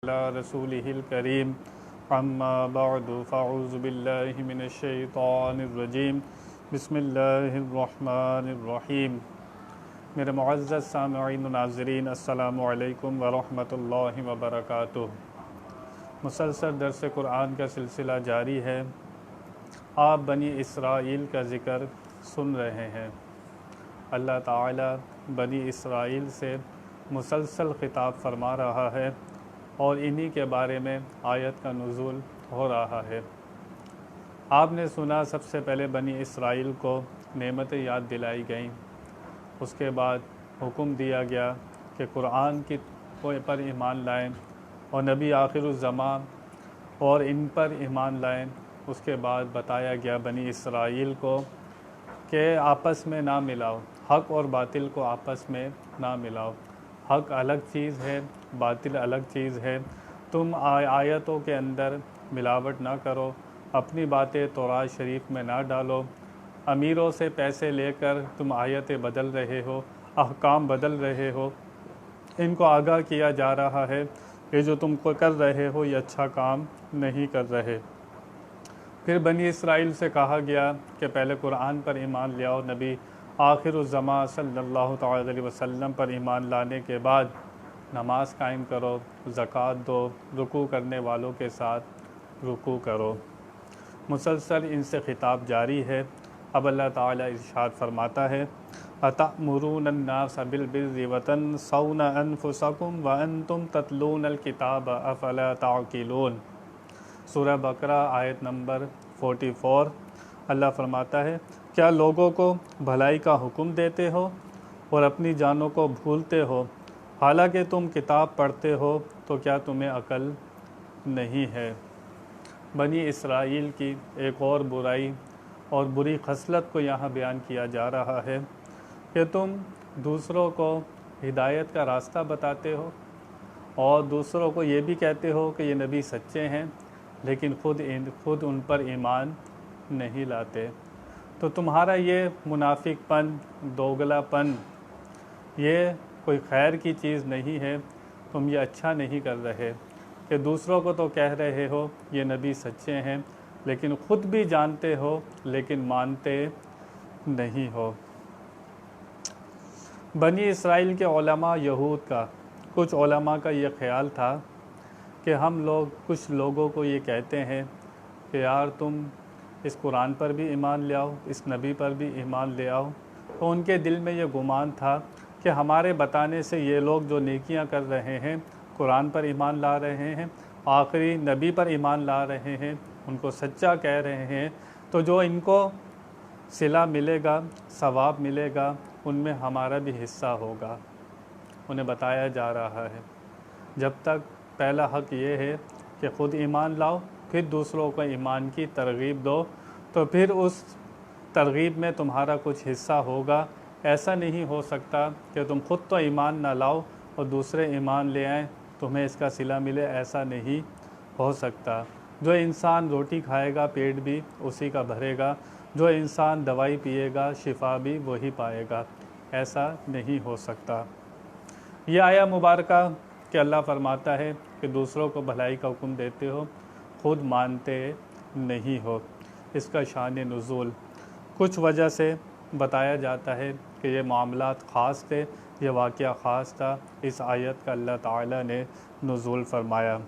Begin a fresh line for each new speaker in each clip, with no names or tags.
अला रसूलिहिल करीम अम्मा बअदु फ़अऊज़ु बिल्लाहि मिनश्शैतानिर्रजीम बिस्मिल्लाहिर्रहमानिर्रहीम। मेरे मुअज़्ज़ज़ सामिईन व नाज़रीन अस्सलामु अलैकुम व रहमतुल्लाहि व बरकातुहू। मुसलसल दर्स कुरान का सिलसिला जारी है। आप बनी इसराइल का ज़िक्र सुन रहे हैं। अल्लाह ताला बनी इसराइल से मुसलसल खिताब फरमा रहा है और इन्हीं के बारे में आयत का नुज़ूल हो रहा है। आपने सुना सबसे पहले बनी इसराइल को नेमतें याद दिलाई गईं, उसके बाद हुक्म दिया गया कि कुरान की पर ईमान लाएं और नबी आखिरुज़्ज़मान और इन पर ईमान लाएं। उसके बाद बताया गया बनी इसराइल को कि आपस में ना मिलाओ, हक़ और बातिल को आपस में ना मिलाओ। हक़ अलग चीज़ है, बातिल अलग चीज़ है। तुम आयतों के अंदर मिलावट ना करो, अपनी बातें तौरात शरीफ में ना डालो। अमीरों से पैसे लेकर तुम आयतें बदल रहे हो, अहकाम बदल रहे हो। इनको आगाह किया जा रहा है कि जो तुम कर रहे हो ये अच्छा काम नहीं कर रहे। फिर बनी इसराइल से कहा गया कि पहले कुरान पर ईमान ले आओ, नबी आखिरुज़्ज़मान सल्लल्लाहु अलैहि वसल्लम पर ईमान लाने के बाद नमाज कायम करो, ज़कात दो, रुकू करने वालों के साथ रुकू करो। मुसलसल इनसे खिताब जारी है। अब अल्लाह ताला इरशाद फरमाता है, अतअमुरूनन्नास बिलबिर्रि व तन्सौना अनफुसकुम व अंतुम ततलूनल किताब अफला ताक़िलून। सूरह बकरा आयत नंबर 44। अल्लाह फरमाता है, क्या लोगों को भलाई का हुक्म देते हो और अपनी जानों को भूलते हो, हालांकि तुम किताब पढ़ते हो, तो क्या तुम्हें अकल नहीं है। बनी इसराइल की एक और बुराई और बुरी खसलत को यहाँ बयान किया जा रहा है कि तुम दूसरों को हिदायत का रास्ता बताते हो और दूसरों को ये भी कहते हो कि ये नबी सच्चे हैं, लेकिन खुद उन पर ईमान नहीं लाते। तो तुम्हारा ये मुनाफिकपन, दोगलापन, ये कोई खैर की चीज़ नहीं है। तुम ये अच्छा नहीं कर रहे कि दूसरों को तो कह रहे हो ये नबी सच्चे हैं, लेकिन ख़ुद भी जानते हो लेकिन मानते नहीं हो। बनी इसराइल के उलमा यहूद का, कुछ उलमा का ये ख्याल था कि हम लोग कुछ लोगों को ये कहते हैं कि यार तुम इस कुरान पर भी ईमान ले आओ, इस नबी पर भी ईमान ले आओ। तो उनके दिल में ये गुमान था कि हमारे बताने से ये लोग जो नेकियां कर रहे हैं, कुरान पर ईमान ला रहे हैं, आखिरी नबी पर ईमान ला रहे हैं, उनको सच्चा कह रहे हैं, तो जो इनको सिला मिलेगा, सवाब मिलेगा, उनमें हमारा भी हिस्सा होगा। उन्हें बताया जा रहा है जब तक पहला हक़ ये है कि ख़ुद ईमान लाओ, फिर दूसरों को ईमान की तरगीब दो, तो फिर उस तरगीब में तुम्हारा कुछ हिस्सा होगा। ऐसा नहीं हो सकता कि तुम ख़ुद तो ईमान ना लाओ और दूसरे ईमान ले आएँ, तुम्हें इसका सिला मिले, ऐसा नहीं हो सकता। जो इंसान रोटी खाएगा पेट भी उसी का भरेगा, जो इंसान दवाई पिएगा शिफा भी वही पाएगा। ऐसा नहीं हो सकता। ये आया मुबारका कि अल्लाह फरमाता है कि दूसरों को भलाई का हुक्म देते हो, ख़ुद मानते नहीं हो। इसका शान नुज़ूल कुछ वजह से बताया जाता है कि ये मामलात ख़ास थे, ये वाक़या ख़ास था। इस आयत का अल्लाह ताला ने नुज़ूल फरमाया।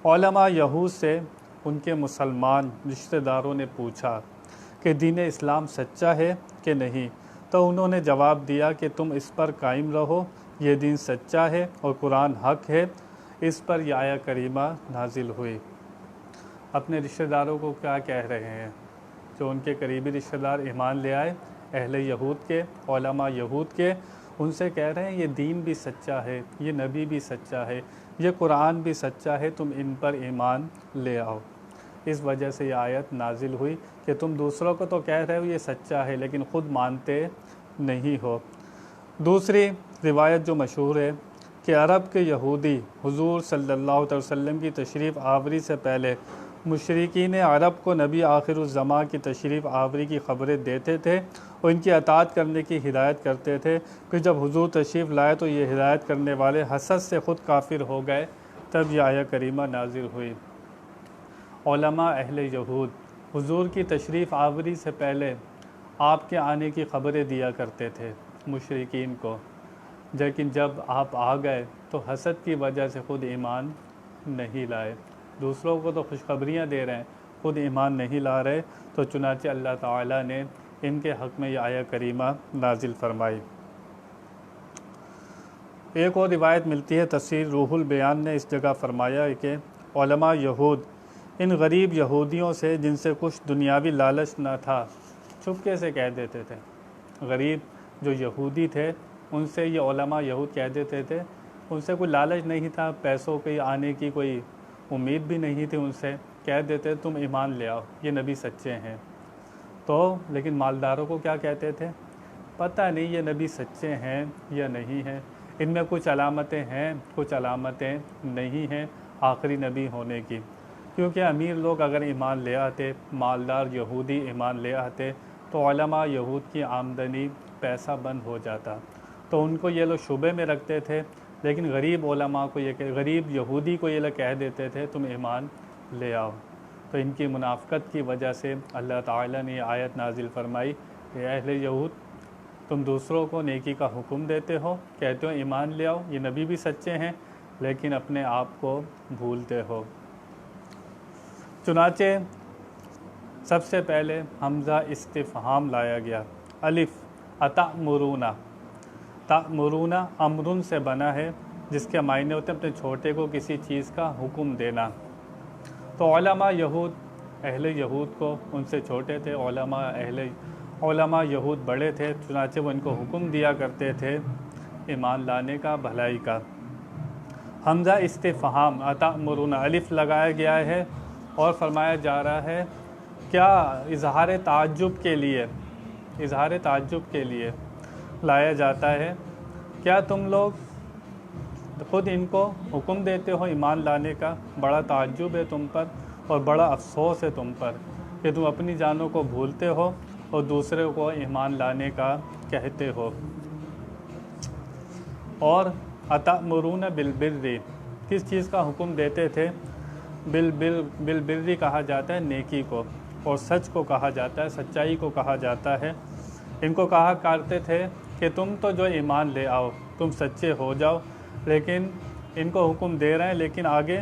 उलमा यहूद से उनके मुसलमान रिश्तेदारों ने पूछा कि दीन इस्लाम सच्चा है कि नहीं, तो उन्होंने जवाब दिया कि तुम इस पर कायम रहो, ये दीन सच्चा है और कुरान हक़ है। इस पर यह आया करीमा नाजिल हुई। अपने रिश्तेदारों को क्या कह रहे हैं? जो उनके करीबी रिश्तेदार ईमान ले आए, अहले यहूद के, उलमा यहूद के, उनसे कह रहे हैं ये दीन भी सच्चा है, ये नबी भी सच्चा है, ये कुरान भी सच्चा है, तुम इन पर ईमान ले आओ। इस वजह से ये आयत नाजिल हुई कि तुम दूसरों को तो कह रहे हो ये सच्चा है, लेकिन ख़ुद मानते नहीं हो। दूसरी रिवायत जो मशहूर है कि अरब के यहूदी हुजूर सल्लल्लाहु अलैहि वसल्लम की तशरीफ़ आवरी से पहले मुशरिकीन अरब को नबी आखिरुज़्ज़मान की तशरीफ़ आवरी की ख़बरें देते थे और इनकी अताअत करने की हिदायत करते थे। फिर जब हुजूर तशरीफ़ लाए तो ये हिदायत करने वाले हसद से ख़ुद काफिर हो गए तब यह आया करीमा नाजिल हुई। उलमा अहले यहूद हुजूर की तशरीफ़ आवरी से पहले आपके आने की ख़बरें दिया करते थे मुशरिकीन को, लेकिन जब आप आ गए तो हसद की वजह से ख़ुद ईमान नहीं लाए। दूसरों को तो खुशखबरियाँ दे रहे हैं, ख़ुद ईमान नहीं ला रहे, तो चुनाचे अल्लाह ताला ने इनके हक़ में यह आया करीमा नाजिल फरमाई। एक और रिवायत मिलती है, तफसीर रूहुल बयान ने इस जगह फरमाया है कि उलमा यहूद इन गरीब यहूदियों से जिनसे कुछ दुनियावी लालच न था चुपके से कह देते थे। गरीब जो यहूदी थे उनसे ये उलमा यहूद कह देते थे, उनसे कोई लालच नहीं था, पैसों के आने की कोई उम्मीद भी नहीं थी, उनसे कह देते तुम ईमान ले आओ, ये नबी सच्चे हैं। तो लेकिन मालदारों को क्या कहते थे, पता नहीं ये नबी सच्चे हैं या नहीं हैं, इनमें कुछ अलामतें हैं, कुछ अलामतें नहीं हैं आखिरी नबी होने की। क्योंकि अमीर लोग अगर ईमान ले आते, मालदार यहूदी ईमान ले आते, तो उलमा यहूद की आमदनी पैसा बंद हो जाता, तो उनको ये लोग शुबे में रखते थे। लेकिन गरीब उलमा को गरीब यहूदी को ये लोग कह देते थे तुम ईमान ले आओ। तो इनकी मुनाफ़क़त की वजह से अल्लाह ताला ने आयत नाजिल फरमाई कि अहले यहूद तुम दूसरों को नेकी का हुक्म देते हो, कहते हो ईमान ले आओ, ये नबी भी सच्चे हैं, लेकिन अपने आप को भूलते हो। चुनाचे सबसे पहले हमज़ा इस्तिफ़हाम लाया गया। अलिफ़ अतअमुरूना, तअमुरूना अमरुन से बना है, जिसके मायने होते हैं अपने छोटे को किसी चीज़ का हुक्म देना। तो उलमा यहूद अहले यहूद को उनसे छोटे थे, उलमा यहूद बड़े थे, चुनाचे वो इनको हुक्म दिया करते थे ईमान लाने का, भलाई का। हमज़ा इस्तिफ़हाम अतअमुरूना अलिफ़ लगाया गया है और फरमाया जा रहा है क्या इज़हार ताज्जुब के लिए लाया जाता है, क्या तुम लोग ख़ुद इनको हुक्म देते हो ईमान लाने का, बड़ा ताज्जुब है तुम पर और बड़ा अफसोस है तुम पर कि तुम अपनी जानों को भूलते हो और दूसरे को ईमान लाने का कहते हो। और अतअमुरूना बिलबिर्रि किस चीज़ का हुक्म देते थे, बिलबिर्रि कहा जाता है नेकी को, और सच को कहा जाता है, सच्चाई को कहा जाता है। इनको कहा करते थे कि तुम तो जो ईमान ले आओ, तुम सच्चे हो जाओ, लेकिन इनको हुक्म दे रहे हैं, लेकिन आगे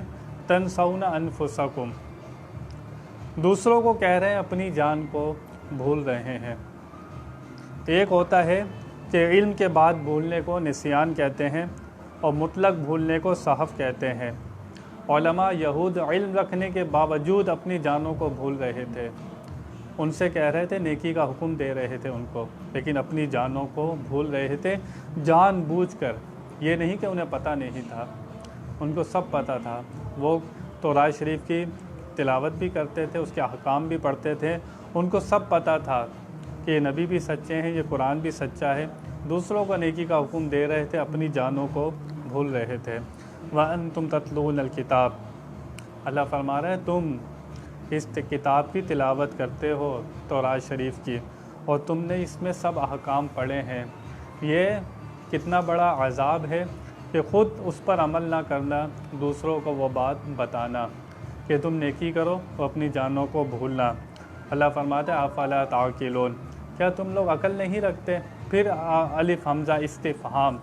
तनसौना अनफुसकुम, दूसरों को कह रहे हैं अपनी जान को भूल रहे हैं। एक होता है कि इल्म के बाद भूलने को निस्यान कहते हैं और मुतलक भूलने को सहफ कहते हैं। उलमा यहूद इल्म रखने के बावजूद अपनी जानों को भूल रहे थे, उनसे कह रहे थे नेकी का हुक्म दे रहे थे उनको, लेकिन अपनी जानों को भूल रहे थे जानबूझकर। ये नहीं कि उन्हें पता नहीं था, उनको सब पता था। वो तौरात शरीफ की तिलावत भी करते थे, उसके अहकाम भी पढ़ते थे, उनको सब पता था कि ये नबी भी सच्चे हैं, ये कुरान भी सच्चा है। दूसरों को नेकी का हुक्म दे रहे थे, अपनी जानों को भूल रहे थे। व अंतुम ततलूनल किताब, अल्लाह फरमा रहा है तुम इस किताब की तिलावत करते हो तौरात शरीफ की, और तुमने इसमें सब अहकाम पढ़े हैं। ये कितना बड़ा अज़ाब है कि ख़ुद उस पर अमल ना करना, दूसरों को वो बात बताना कि तुम नेकी करो और अपनी जानों को भूलना। अल्लाह फरमाता है अफ़ला ताक़िलून, क्या तुम लोग अकल नहीं रखते। फिर अलिफ हमज़ा इस्तिफ़हाम,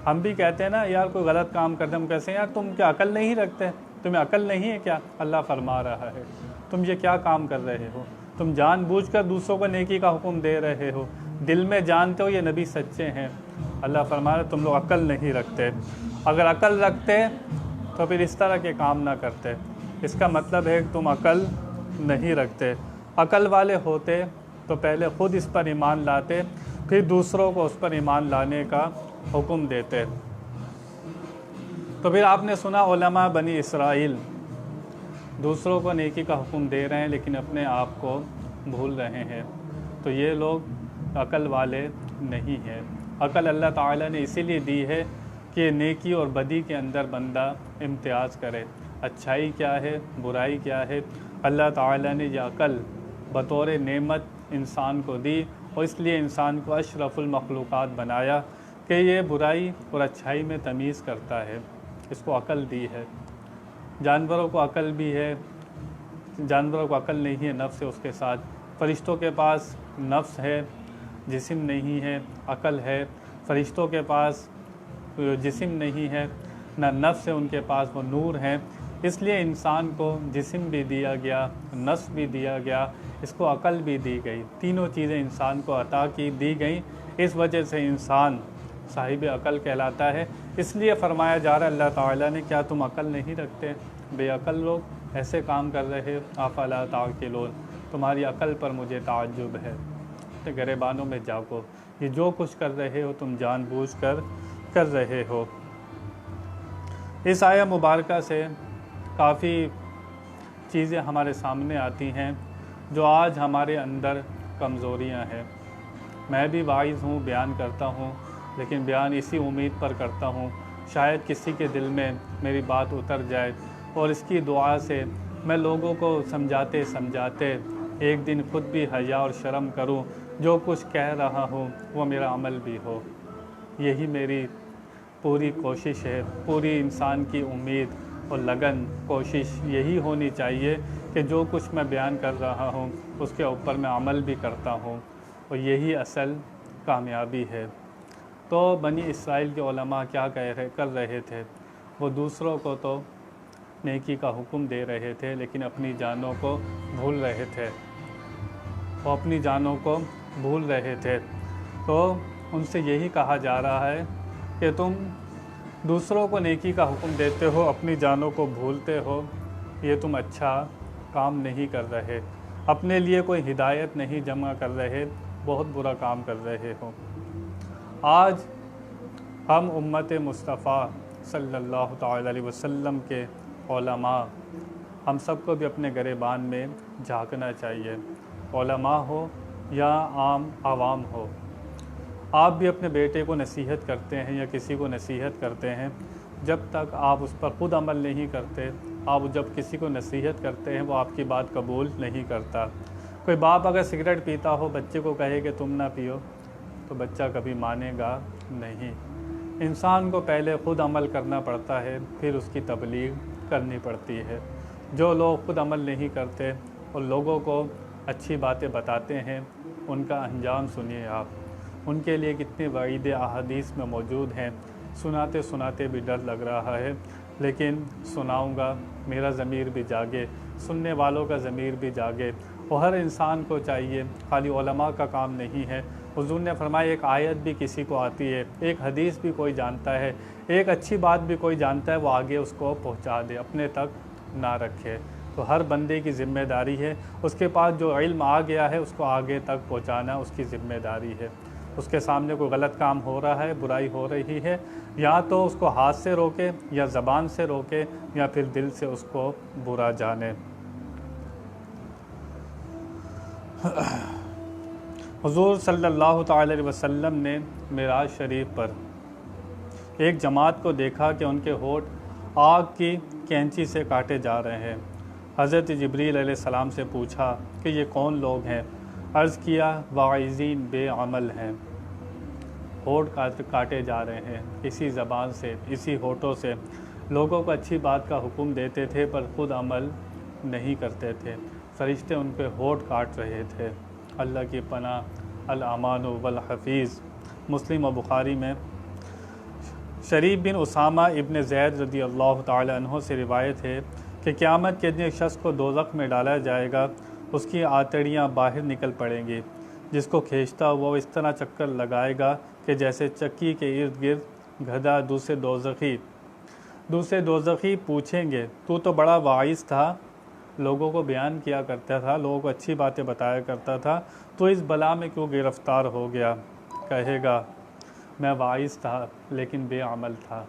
हम भी कहते हैं ना यार कोई गलत काम करते, हम कहते हैं यार तुम क्या अकल नहीं रखते, तुम्हें अकल नहीं है क्या। अल्लाह फरमा रहा है तुम ये क्या काम कर रहे हो, तुम जानबूझकर दूसरों को नेकी का हुक्म दे रहे हो, दिल में जानते हो ये नबी सच्चे हैं। अल्लाह फरमा रहा तुम लोग अकल नहीं रखते। अगर अकल रखते तो फिर इस तरह के काम ना करते। इसका मतलब है कि तुम अकल नहीं रखते। अकल वाले होते तो पहले ख़ुद इस पर ईमान लाते, फिर दूसरों को उस पर ईमान लाने का हुक्म देते। तो फिर आपने सुना उलमा बनी इसराइल दूसरों को नेकी का हुक्म दे रहे हैं, लेकिन अपने आप को भूल रहे हैं। तो ये लोग अकल वाले नहीं हैं। अकल अल्लाह ताला ने इसीलिए दी है कि नेकी और बदी के अंदर बंदा इम्तियाज़ करे, अच्छाई क्या है बुराई क्या है। अल्लाह ताला ने यह अकल बतौर नेमत इंसान को दी, और इसलिए इंसान को अशरफुल मखलूक़ात बनाया कि ये बुराई और अच्छाई में तमीज़ करता है, इसको अकल दी है। जानवरों को अकल भी है, जानवरों को अकल नहीं है, नफ्स है उसके साथ। फरिश्तों के पास नफ्स है, जिस्म नहीं है, अकल है। फरिश्तों के पास जिस्म नहीं है, ना नफ्स है उनके पास, वो नूर है। इसलिए इंसान को जिस्म भी दिया गया, नफ्स भी दिया गया, इसको अकल भी दी गई। तीनों चीज़ें इंसान को अता की दी गई। इस वजह से इंसान साहिब अकल कहलाता है। इसलिए फरमाया जा रहा है अल्लाह ताला ने, क्या तुम अकल नहीं रखते? बेअकल लोग ऐसे काम कर रहे, अफला ताक़िलून, तुम्हारी अकल पर मुझे ताज्जुब है। तो गिरबानों में जागो, ये जो कुछ कर रहे हो तुम जानबूझकर कर रहे हो। इस आया मुबारका से काफ़ी चीज़ें हमारे सामने आती हैं जो आज हमारे अंदर कमज़ोरियां हैं। मैं भी वाइज़ हूँ, बयान करता हूँ, लेकिन बयान इसी उम्मीद पर करता हूँ शायद किसी के दिल में मेरी बात उतर जाए, और इसकी दुआ से मैं लोगों को समझाते समझाते एक दिन खुद भी हया और शर्म करूँ, जो कुछ कह रहा हूँ वो मेरा अमल भी हो। यही मेरी पूरी कोशिश है, पूरी इंसान की उम्मीद और लगन कोशिश यही होनी चाहिए कि जो कुछ मैं बयान कर रहा हूँ उसके ऊपर मैं अमल भी करता हूँ, और यही असल कामयाबी है। तो बनी इसराइल के उलमा क्या कर रहे थे? वो दूसरों को तो नेकी का हुक्म दे रहे थे, लेकिन अपनी जानों को भूल रहे थे। वो अपनी जानों को भूल रहे थे। तो उनसे यही कहा जा रहा है कि तुम दूसरों को नेकी का हुक्म देते हो, अपनी जानों को भूलते हो, ये तुम अच्छा काम नहीं कर रहे, अपने लिए कोई हिदायत नहीं जमा कर रहे, बहुत बुरा काम कर रहे हो। आज हम उम्मत मुस्तफ़ा सल्लल्लाहु ताला अलैहि वसल्लम के उलमा, हम सबको भी अपने गिरबान में झांकना चाहिए। उलमा हो या आम आवाम हो, आप भी अपने बेटे को नसीहत करते हैं या किसी को नसीहत करते हैं, जब तक आप उस पर ख़ुद अमल नहीं करते, आप जब किसी को नसीहत करते हैं वो आपकी बात कबूल नहीं करता। कोई बाप अगर सिगरेट पीता हो, बच्चे को कहे कि तुम ना पियो, तो बच्चा कभी मानेगा नहीं। इंसान को पहले ख़ुद अमल करना पड़ता है, फिर उसकी तबलीग करनी पड़ती है। जो लोग ख़ुद अमल नहीं करते और लोगों को अच्छी बातें बताते हैं, उनका अंजाम सुनिए आप। उनके लिए कितने वईद अहादीस में मौजूद हैं, सुनाते सुनाते भी डर लग रहा है, लेकिन सुनाऊंगा, मेरा ज़मीर भी जागे, सुनने वालों का ज़मीर भी जागे। और हर इंसान को चाहिए, खाली उलमा का काम नहीं है। हुज़ूर ने फरमाया एक आयत भी किसी को आती है, एक हदीस भी कोई जानता है, एक अच्छी बात भी कोई जानता है, वो आगे उसको पहुंचा दे, अपने तक ना रखे। तो हर बंदे की ज़िम्मेदारी है, उसके पास जो इल्म आ गया है उसको आगे तक पहुंचाना उसकी ज़िम्मेदारी है। उसके सामने कोई गलत काम हो रहा है, बुराई हो रही है, या तो उसको हाथ से रोके, या ज़बान से रोके, या फिर दिल से उसको बुरा जाने। हुज़ूर सल्लल्लाहु अलैहि वसल्लम ने मिराज शरीफ पर एक जमात को देखा कि उनके होठ आग की कैंची से काटे जा रहे हैं। हज़रत जिब्रील अलैहिस्सलाम से पूछा कि ये कौन लोग हैं? अर्ज़ किया वाइज़ीन बेअमल हैं, होठ काटे जा रहे हैं। इसी ज़बान से, इसी होठों से लोगों को अच्छी बात का हुक्म देते थे, पर ख़ुद अमल नहीं करते थे। फरिश्ते उनके होठ काट रहे थे। अल्लाह की पनाह, अल अमान वल हफ़ीज़। मुस्लिम और बुखारी में शरीफ बिन उसामा इब्न ज़ैद रदी अल्लाह ताला अन्हो से रिवायत है कि क़यामत के दिन एक शख्स को दोज़ख में डाला जाएगा, उसकी आंतड़ियाँ बाहर निकल पड़ेंगी, जिसको खींचता हुआ इस तरह चक्कर लगाएगा कि जैसे चक्की के इर्द गिर्द गधा। दूसरे दोज़खी पूछेंगे, तू तो बड़ा वाइज़ था, लोगों को बयान किया करता था, लोगों को अच्छी बातें बताया करता था, तो इस बला में क्यों गिरफ़्तार हो गया? कहेगा, मैं वाइज़ था लेकिन बेअमल था,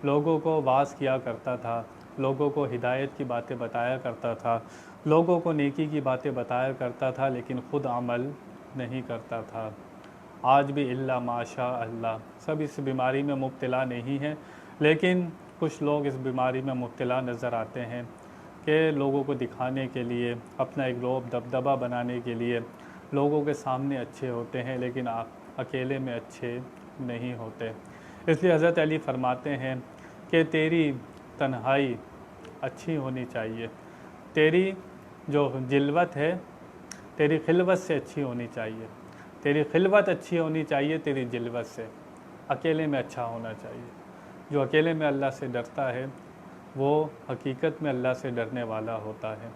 लोगों को वाज़ किया करता था, लोगों को हिदायत की बातें बताया करता था, लोगों को नेकी की बातें बताया करता था, लेकिन ख़ुद अमल नहीं करता था। आज भी इल्ला माशा अल्लाह सब इस बीमारी में मुब्तला नहीं हैं, लेकिन कुछ लोग इस बीमारी में मुब्तला नज़र आते हैं कि लोगों को दिखाने के लिए, अपना एक रोब दबदबा बनाने के लिए लोगों के सामने अच्छे होते हैं, लेकिन अकेले में अच्छे नहीं होते। इसलिए हज़रत अली फ़रमाते हैं कि तेरी तन्हाई अच्छी होनी चाहिए। तेरी जो जिल्वत है तेरी खिलवत से अच्छी होनी चाहिए। तेरी खिलवत अच्छी होनी चाहिए तेरी जिल्वत से। अकेले में अच्छा होना चाहिए। जो अकेले में अल्लाह से डरता है वो हकीकत में अल्लाह से डरने वाला होता है।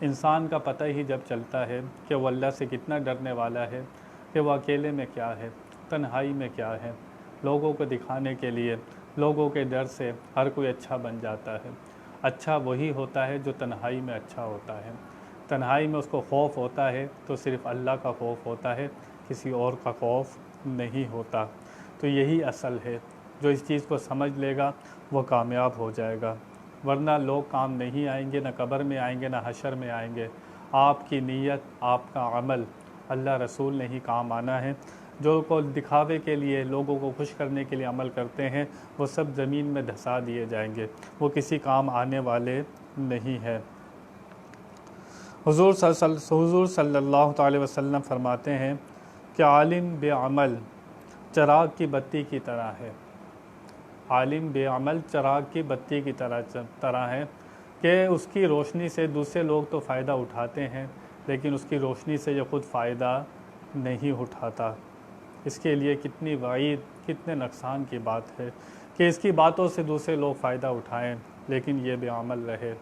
इंसान का पता ही जब चलता है कि वो अल्लाह से कितना डरने वाला है कि वो अकेले में क्या है, तन्हाई में क्या है। लोगों को दिखाने के लिए, लोगों के डर से हर कोई अच्छा बन जाता है। अच्छा वही होता है जो तन्हाई में अच्छा होता है। तन्हाई में उसको खौफ होता है तो सिर्फ़ अल्लाह का खौफ होता है, किसी और का खौफ नहीं होता। तो यही असल है। जो इस चीज़ को समझ लेगा वो कामयाब हो जाएगा। वरना लोग काम नहीं आएंगे, ना कब्र में आएंगे, ना हशर में आएंगे। आपकी नीयत, आपका अमल अल्लाह रसूल ने ही काम आना है। जो को दिखावे के लिए, लोगों को खुश करने के लिए अमल करते हैं वो सब ज़मीन में धंसा दिए जाएंगे, वो किसी काम आने वाले नहीं है। हुज़ूर सल्लल्लाहु अलैहि वसल्लम फरमाते हैं कि आलिम बेअमल चिराग की बत्ती की तरह है। आलिम बेअमल चिराग की बत्ती की तरह है कि उसकी रोशनी से दूसरे लोग तो फ़ायदा उठाते हैं लेकिन उसकी रोशनी से ये ख़ुद फ़ायदा नहीं उठाता। इसके लिए कितनी वईद, कितने नुकसान की बात है कि इसकी बातों से दूसरे लोग फ़ायदा उठाएं लेकिन ये बेअमल रहे।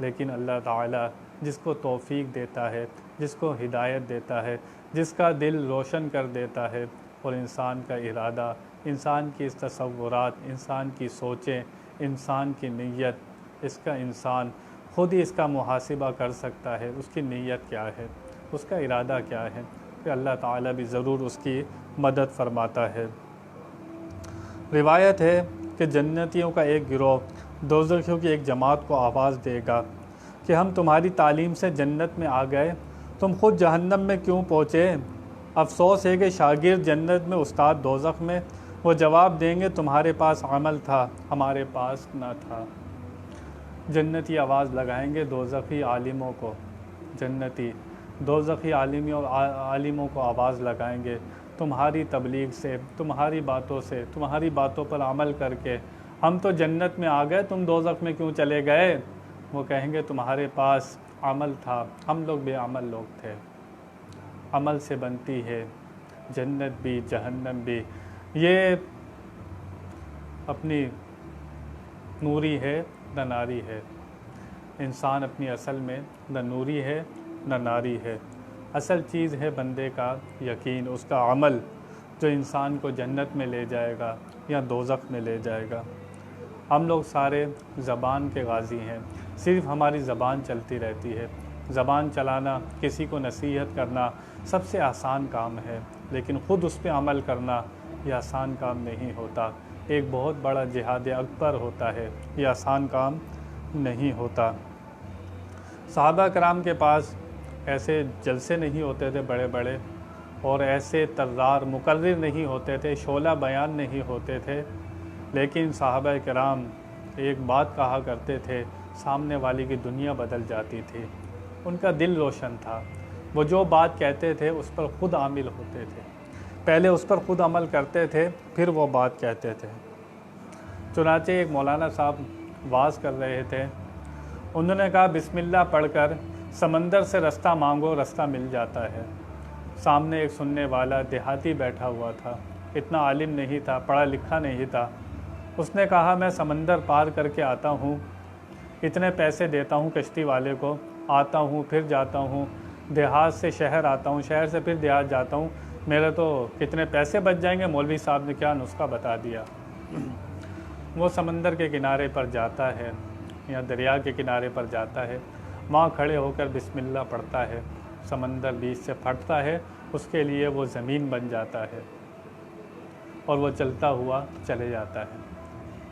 लेकिन अल्लाह ताला जिसको तौफ़ीक देता है, जिसको हिदायत देता है, जिसका दिल रोशन कर देता है और इंसान का इरादा, इंसान की तसव्वुरात, इंसान की सोचें, इंसान की नीयत, इसका इंसान ख़ुद ही इसका मुहासिबा कर सकता है। उसकी नीयत क्या है, उसका इरादा क्या है, कि अल्लाह ताला भी ज़रूर उसकी मदद फरमाता है। रिवायत है कि जन्नतियों का एक गिरोह दोज़खियों की एक जमात को आवाज़ देगा कि हम तुम्हारी तालीम से जन्नत में आ गए, तुम ख़ुद जहन्नम में क्यों पहुँचे? अफसोस है कि शागिर्द जन्नत में, उस्ताद दोज़ख में। वो जवाब देंगे तुम्हारे पास अमल था, हमारे पास ना था। जन्नती आवाज़ लगाएंगे दोज़खी आलिमों को, जन्नती दोज़खी आलिमों को आवाज़ लगाएंगे तुम्हारी तबलीग से, तुम्हारी बातों से, तुम्हारी बातों पर अमल करके हम तो जन्नत में आ गए, तुम दोज़ख में क्यों चले गए? वो कहेंगे तुम्हारे पास अमल था, हम लोग बेअमल लोग थे। अमल से बनती है जन्नत भी जहन्नम भी। ये अपनी नूरी है न नारी है। इंसान अपनी असल में न नूरी है न नारी है। असल चीज़ है बंदे का यकीन, उसका अमल जो इंसान को जन्नत में ले जाएगा या दोज़ख में ले जाएगा। हम लोग सारे ज़बान के गाज़ी हैं, सिर्फ़ हमारी ज़बान चलती रहती है। ज़बान चलाना, किसी को नसीहत करना सबसे आसान काम है, लेकिन ख़ुद उस पर अमल करना यह आसान काम नहीं होता। एक बहुत बड़ा जिहाद अकबर होता है, यह आसान काम नहीं होता। सहाबा कराम के पास ऐसे जलसे नहीं होते थे बड़े बड़े, और ऐसे तर्रार मुकर्रिर नहीं होते थे, शोला बयान नहीं होते थे, लेकिन सहाबा कराम एक बात कहा करते थे, सामने वाले की दुनिया बदल जाती थी। उनका दिल रोशन था। वो जो बात कहते थे उस पर ख़ुद आमिल होते थे, पहले उस पर ख़ुद अमल करते थे, फिर वो बात कहते थे। चुनाचे एक मौलाना साहब वाज़ कर रहे थे, उन्होंने कहा बिस्मिल्लाह पढ़कर समंदर से रास्ता मांगो, रास्ता मिल जाता है। सामने एक सुनने वाला देहाती बैठा हुआ था, इतना आलिम नहीं था, पढ़ा लिखा नहीं था। उसने कहा मैं समंदर पार करके आता हूँ, इतने पैसे देता हूँ कश्ती वाले को, आता हूँ फिर जाता हूँ, देहात से शहर आता हूँ, शहर से फिर देहात जाता हूँ, मेरे तो कितने पैसे बच जाएंगे। मौलवी साहब ने क्या नुस्खा बता दिया। वो समंदर के किनारे पर जाता है या दरिया के किनारे पर जाता है, वहाँ खड़े होकर बिस्मिल्लाह पढ़ता है, समंदर बीच से फटता है, उसके लिए वो ज़मीन बन जाता है और वो चलता हुआ चले जाता है।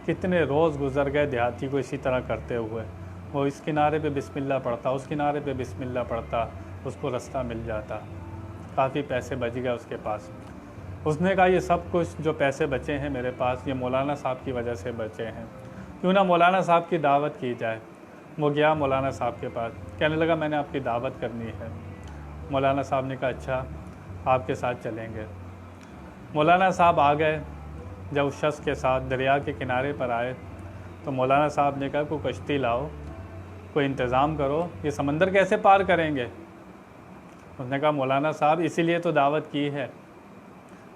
कितने रोज़ गुज़र गए देहाती को इसी तरह करते हुए। वो इस किनारे पे बिस्मिल्लाह पढ़ता, उस किनारे पे बिस्मिल्लाह पढ़ता, उसको रास्ता मिल जाता, काफ़ी पैसे बच गए उसके पास। उसने कहा ये सब कुछ जो पैसे बचे हैं मेरे पास, ये मौलाना साहब की वजह से बचे हैं, क्यों ना मौलाना साहब की दावत की जाए। वो गया मौलाना साहब के पास, कहने लगा मैंने आपकी दावत करनी है। मौलाना साहब ने कहा अच्छा आपके साथ चलेंगे। मौलाना साहब आ गए। जब उस शख्स के साथ दरिया के किनारे पर आए तो मौलाना साहब ने कहा कोई कश्ती लाओ, कोई इंतज़ाम करो, ये समंदर कैसे पार करेंगे। उसने कहा मौलाना साहब इसीलिए तो दावत की है,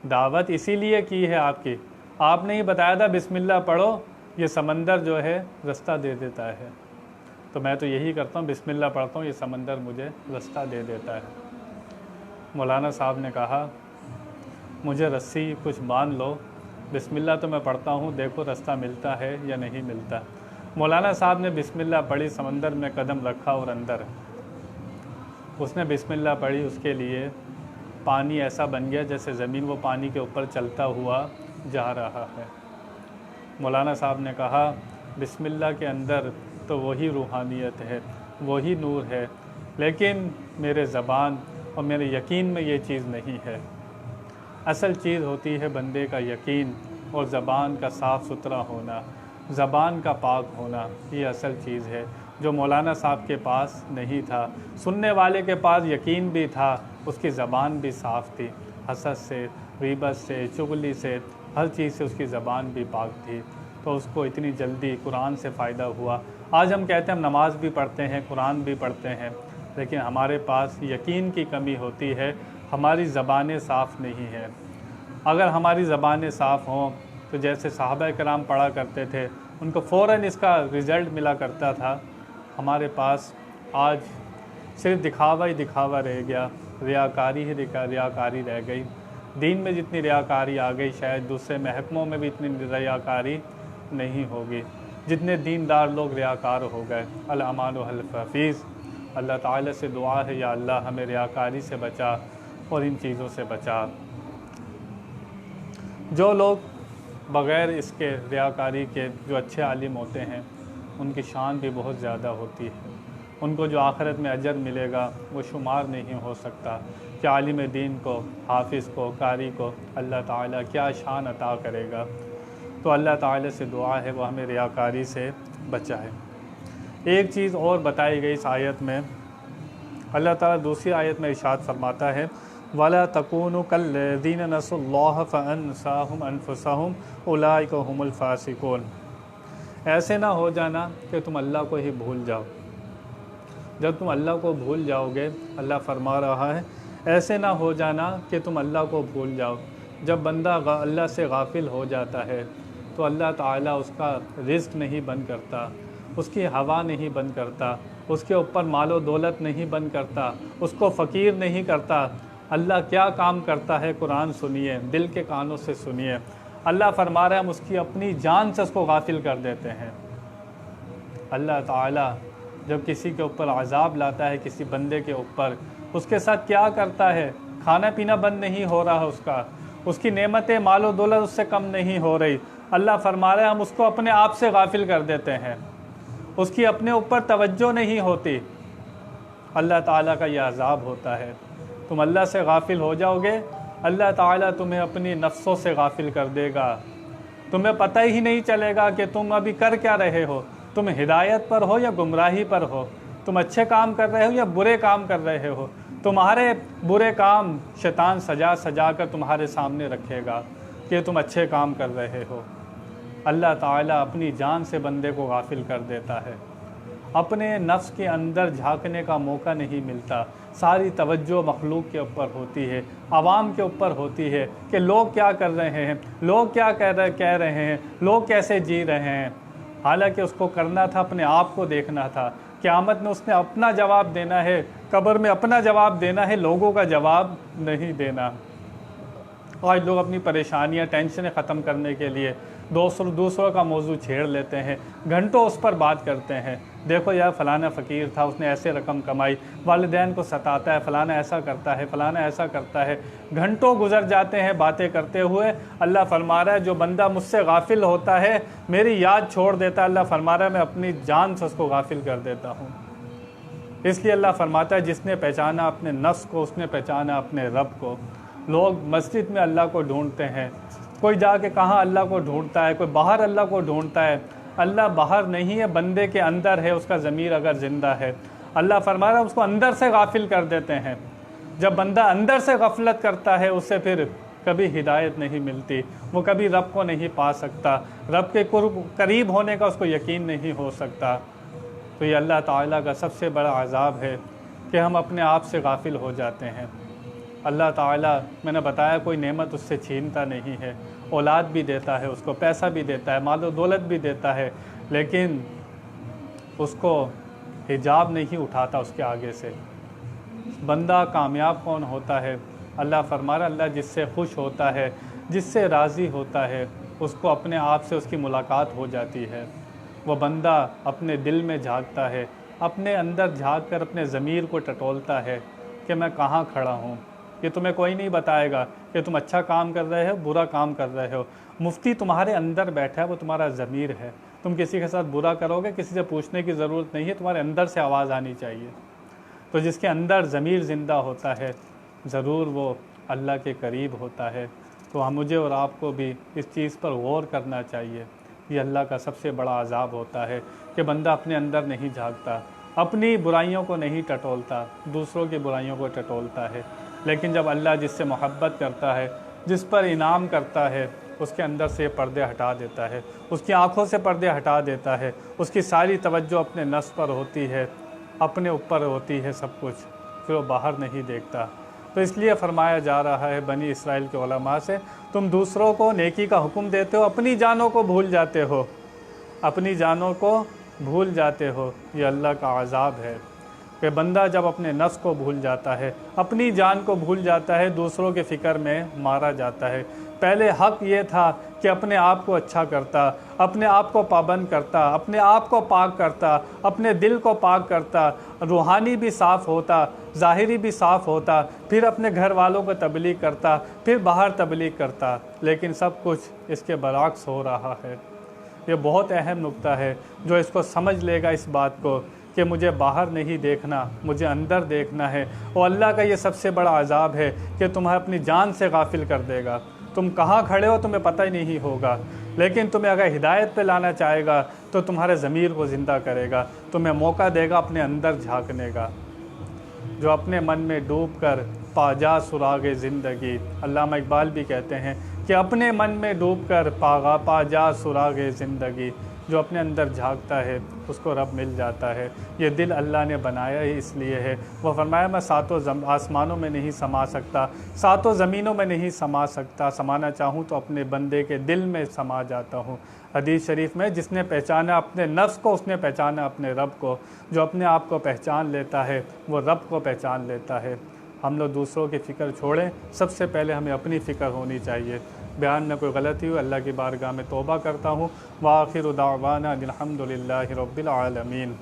दावत इसीलिए की है आपकी, आपने ही बताया था बिस्मिल्लाह पढ़ो, ये समंदर जो है रास्ता दे देता है। तो मैं तो यही करता हूँ, बिस्मिल्लाह पढ़ता हूँ, ये समंदर मुझे रास्ता दे देता है। मौलाना साहब ने कहा मुझे रस्सी कुछ बांध लो, बिस्मिल्लाह तो मैं पढ़ता हूँ, देखो रास्ता मिलता है या नहीं मिलता। मौलाना साहब ने बिस्मिल्लाह पढ़ी, समंदर में कदम रखा और अंदर उसने बिस्मिल्लाह पढ़ी, उसके लिए पानी ऐसा बन गया जैसे ज़मीन वो पानी के ऊपर चलता हुआ जा रहा है। मौलाना साहब ने कहा बिस्मिल्लाह के अंदर तो वही रूहानियत है, वही नूर है, लेकिन मेरे ज़बान और मेरे यकीन में ये चीज़ नहीं है। असल चीज़ होती है बंदे का यकीन और ज़बान का साफ़ सुथरा होना, ज़बान का पाक होना, ये असल चीज़ है जो मौलाना साहब के पास नहीं था। सुनने वाले के पास यकीन भी था, उसकी ज़बान भी साफ़ थी, हसद से, गीबत से, चुगली से, हर चीज़ से उसकी ज़बान भी पाक थी, तो उसको इतनी जल्दी कुरान से फ़ायदा हुआ। आज हम कहते हैं हम नमाज भी पढ़ते हैं, कुरान भी पढ़ते हैं, लेकिन हमारे पास यकीन की कमी होती है, हमारी ज़बानें साफ़ नहीं हैं। अगर हमारी ज़बानें साफ़ हों तो जैसे सहाबा कराम पढ़ा करते थे, उनको फ़ौरन इसका रिज़ल्ट मिला करता था। हमारे पास आज सिर्फ दिखावा ही दिखावा रह गया, रियाकारी ही रियाकारी रह गई। दीन में जितनी रियाकारी आ गई, शायद दूसरे महकमों में भी इतनी रियाकारी नहीं होगी। जितने दीनदार लोग रियाकार हो गए, अल अमान वल हफीज़। अल्लाह ताला से दुआ है, या अल्लाह हमें रियाकारी से बचा और इन चीज़ों से बचा। जो लोग बग़ैर इसके रियाकारी के जो अच्छे आलिम होते हैं, उनकी शान भी बहुत ज़्यादा होती है, उनको जो आखिरत में अजर मिलेगा वो शुमार नहीं हो सकता कि आलिम दीन को, हाफिज़ को, कारी को अल्लाह ताला क्या शान अता करेगा। तो अल्लाह ताला से दुआ है वो हमें रियाकारी से बचाए। एक चीज़ और बताई गई इस आयत में, अल्लाह ताला दूसरी आयत में इरशाद फरमाता है वला तकूनु कल्लज़ीन नसुल्लाह फ़अनसाहुम अनफुसहुम उलाइका हुमुल फ़ासिकून। ऐसे ना हो जाना कि तुम अल्लाह को ही भूल जाओ। जब तुम अल्लाह को भूल जाओगे, अल्लाह फरमा रहा है ऐसे ना हो जाना कि तुम अल्लाह को भूल जाओ। जब बंदा अल्लाह से गाफिल हो जाता है तो अल्लाह ताला उसका रिज़्क़ नहीं बंद करता, उसकी हवा नहीं बंद करता, उसके ऊपर मालो दौलत नहीं बंद करता, उसको फ़कीर नहीं करता। अल्लाह क्या काम करता है, कुरान सुनिए, दिल के कानों से सुनिए। अल्लाह फरमा रहा है हम उसकी अपनी जान से उसको गाफिल कर देते हैं। अल्लाह ताला जब किसी के ऊपर अज़ाब लाता है, किसी बंदे के ऊपर, उसके साथ क्या करता है, खाना पीना बंद नहीं हो रहा उसका, उसकी नेमतें मालो दौलत उससे कम नहीं हो रही। अल्लाह फरमा रहा है हम उसको अपने आप से गाफिल कर देते हैं, उसकी अपने ऊपर तवज्जो नहीं होती। अल्लाह ताला का यह अज़ाब होता है। तुम अल्लाह से गाफिल हो जाओगे, अल्लाह ताला तुम्हें अपनी नफ्सों से गाफिल कर देगा। तुम्हें पता ही नहीं चलेगा कि तुम अभी कर क्या रहे हो, तुम हिदायत पर हो या गुमराही पर हो, तुम अच्छे काम कर रहे हो या बुरे काम कर रहे हो। तुम्हारे बुरे काम शैतान सजा सजा कर तुम्हारे सामने रखेगा कि तुम अच्छे काम कर रहे हो। अल्लाह ताला अपनी जान से बंदे को गाफिल कर देता है, अपने नफ्स के अंदर झांकने का मौका नहीं मिलता। सारी तवज्जो मखलूक के ऊपर होती है, आवाम के ऊपर होती है कि लोग क्या कर रहे हैं, लोग क्या कह रहे हैं, लोग कैसे जी रहे हैं। हालांकि उसको करना था, अपने आप को देखना था। क़यामत में उसने अपना जवाब देना है, कब्र में अपना जवाब देना है, लोगों का जवाब नहीं देना। आज लोग अपनी परेशानियां, टेंशनें ख़त्म करने के लिए दूसरों का मौजू छेड़ लेते हैं, घंटों उस पर बात करते हैं। देखो यार फ़लाना फ़कीर था, उसने ऐसे रकम कमाई, वालिदैन को सताता है, फ़लाना ऐसा करता है, फ़लाना ऐसा करता है। घंटों गुजर जाते हैं बातें करते हुए। अल्लाह फरमा रहा है जो बंदा मुझसे गाफिल होता है, मेरी याद छोड़ देता है, अल्लाह फरमा रहा है मैं अपनी जान से उसको गाफिल कर देता हूँ। इसलिए अल्लाह फरमाता है जिसने पहचाना अपने नफ्स को, उसने पहचाना अपने रब को। लोग मस्जिद में अल्लाह को ढूंढते हैं, कोई जाके कहाँ अल्लाह को ढूंढता है, कोई बाहर अल्लाह को ढूंढता है। अल्लाह बाहर नहीं है, बंदे के अंदर है, उसका ज़मीर अगर ज़िंदा है। अल्लाह फरमा रहा है उसको अंदर से गाफिल कर देते हैं। जब बंदा अंदर से गफलत करता है, उससे फिर कभी हिदायत नहीं मिलती, वो कभी रब को नहीं पा सकता, रब के करीब होने का उसको यकीन नहीं हो सकता। तो ये अल्लाह ताला का सबसे बड़ा अज़ाब है कि हम अपने आप से गाफिल हो जाते हैं। अल्लाह ताला, मैंने बताया, कोई नेमत उससे छीनता नहीं है, औलाद भी देता है उसको, पैसा भी देता है, माल दौलत भी देता है, लेकिन उसको हिजाब नहीं उठाता उसके आगे से। बंदा कामयाब कौन होता है? अल्लाह फरमा रहा, अल्लाह जिससे खुश होता है, जिससे राज़ी होता है, उसको अपने आप से उसकी मुलाकात हो जाती है। वह बंदा अपने दिल में झांकता है, अपने अंदर झांक कर अपने ज़मीर को टटोलता है कि मैं कहाँ खड़ा हूँ। ये तुम्हें कोई नहीं बताएगा कि तुम अच्छा काम कर रहे हो, बुरा काम कर रहे हो। मुफ्ती तुम्हारे अंदर बैठा है, वो तुम्हारा ज़मीर है। तुम किसी के साथ बुरा करोगे, किसी से पूछने की ज़रूरत नहीं है, तुम्हारे अंदर से आवाज़ आनी चाहिए। तो जिसके अंदर ज़मीर ज़िंदा होता है, ज़रूर वो अल्लाह के करीब होता है। तो हम, मुझे और आपको भी इस चीज़ पर गौर करना चाहिए। ये अल्लाह का सबसे बड़ा अज़ाब होता है कि बंदा अपने अंदर नहीं झांकता, अपनी बुराइयों को नहीं टटोलता, दूसरों की बुराइयों को टटोलता है। लेकिन जब अल्लाह जिससे मोहब्बत करता है, जिस पर इनाम करता है, उसके अंदर से पर्दे हटा देता है, उसकी आँखों से पर्दे हटा देता है, उसकी सारी तवज्जो अपने नफ्स पर होती है, अपने ऊपर होती है सब कुछ, फिर वो बाहर नहीं देखता। तो इसलिए फरमाया जा रहा है बनी इसराइल के उलमा से, तुम दूसरों को नेकी का हुक्म देते हो, अपनी जानों को भूल जाते हो, अपनी जानों को भूल जाते हो। ये अल्लाह का अज़ाब है कि बंदा जब अपने नफ्स को भूल जाता है, अपनी जान को भूल जाता है, दूसरों के फ़िक्र में मारा जाता है। पहले हक़ ये था कि अपने आप को अच्छा करता, अपने आप को पाबंद करता, अपने आप को पाक करता, अपने दिल को पाक करता, रूहानी भी साफ़ होता, ज़ाहिरी भी साफ़ होता, फिर अपने घर वालों को तबलीग करता, फिर बाहर तबलीग करता। लेकिन सब कुछ इसके बरअक्स हो रहा है। ये बहुत अहम नुक्ता है। जो इसको समझ लेगा इस बात को कि मुझे बाहर नहीं देखना, मुझे अंदर देखना है, और अल्लाह का ये सबसे बड़ा अज़ाब है कि तुम्हें अपनी जान से गाफिल कर देगा। तुम कहाँ खड़े हो तुम्हें पता ही नहीं होगा, लेकिन तुम्हें अगर हिदायत पे लाना चाहेगा तो तुम्हारे ज़मीर को ज़िंदा करेगा, तुम्हें मौका देगा अपने अंदर झांकने का। जो अपने मन में डूब कर पाजा सुरागे ज़िंदगी, अल्लामा इकबाल भी कहते हैं कि अपने मन में डूब कर पाजा सुरागे ज़िंदगी। जो अपने अंदर झांकता है उसको रब मिल जाता है। ये दिल अल्लाह ने बनाया ही इसलिए है। वह फरमाया, मैं सातों आसमानों में नहीं समा सकता, सातों ज़मीनों में नहीं समा सकता, समाना चाहूँ तो अपने बंदे के दिल में समा जाता हूँ। हदीस शरीफ में, जिसने पहचाना अपने नफ्स को उसने पहचाना अपने रब को। जो अपने आप को पहचान लेता है वो रब को पहचान लेता है। हम लोग दूसरों की फ़िक्र छोड़ें, सबसे पहले हमें अपनी फ़िक्र होनी चाहिए। बयान में कोई गलती हुई अल्लाह की बारगाह में तौबा करता हूँ। व आखिर दावाना अनिल हम्दुलिल्लाहि रब्बिल आलमीन।